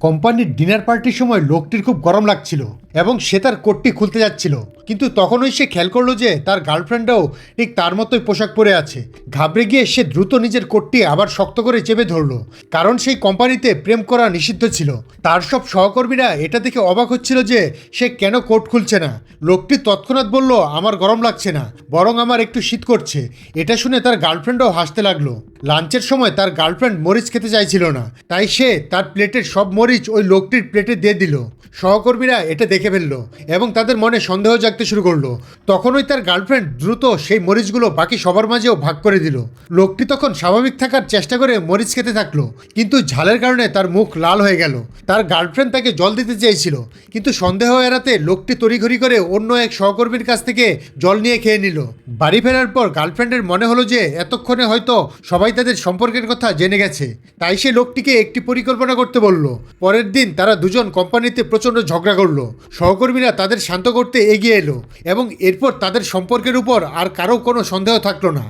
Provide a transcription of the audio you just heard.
কোম্পানির ডিনার পার্টির সময় লোকটির খুব গরম লাগছিল এবং সে তার কোটটি খুলতে যাচ্ছিল, কিন্তু তখনই সে খেয়াল করলো যে তার গার্লফ্রেন্ডও ঠিক তার মতোই পোশাক পরে আছে। ঘাবড়ে গিয়ে সে দ্রুত নিজের কোটটি আবার শক্ত করে চেপে ধরলো, কারণ সেই কোম্পানিতে প্রেম করা নিষিদ্ধ ছিল। তার সব সহকর্মীরা এটা দেখে অবাক হচ্ছিল যে সে কেন কোট খুলছে না। লোকটি তৎক্ষণাৎ বলল, আমার গরম লাগছে না, বরং আমার একটু শীত করছে। এটা শুনে তার গার্লফ্রেন্ডও হাসতে লাগলো। লাঞ্চের সময় তার গার্লফ্রেন্ড মরিচ খেতে চাইছিল না, তাই সে তার প্লেটের সব মরিচ ওই লোকটির প্লেটে দিয়ে দিল। সহকর্মীরা এটা দেখে ফেললো এবং তাদের মনে সন্দেহ জাগতে শুরু করলো। তখনই তার গার্লফ্রেন্ড দ্রুত সেই মরিচগুলো বাকি সবার মাঝেও ভাগ করে দিল। লোকটি তখন স্বাভাবিক থাকার চেষ্টা করে মরিচ খেতে থাকলো, কিন্তু ঝালের কারণে তার মুখ লাল হয়ে গেল। তার গার্লফ্রেন্ড তাকে জল দিতে চেয়েছিল, কিন্তু সন্দেহ এড়াতে লোকটি তড়িঘড়ি করে অন্য এক সহকর্মীর কাছ থেকে জল নিয়ে খেয়ে নিল। বাড়ি ফেরার পর গার্লফ্রেন্ডের মনে হলো যে এতক্ষণে হয়তো সবাই তাদের সম্পর্কের কথা জেনে গেছে, তাই সে লোকটিকে একটি পরিকল্পনা করতে বলল। পরের দিন তারা দুজন কোম্পানিতে প্রচণ্ড ঝগড়া করলো। সহকর্মীরা তাদের শান্ত করতে এগিয়ে এলো এবং এরপর তাদের সম্পর্কের উপর আর কারো কোনো সন্দেহ থাকলো না।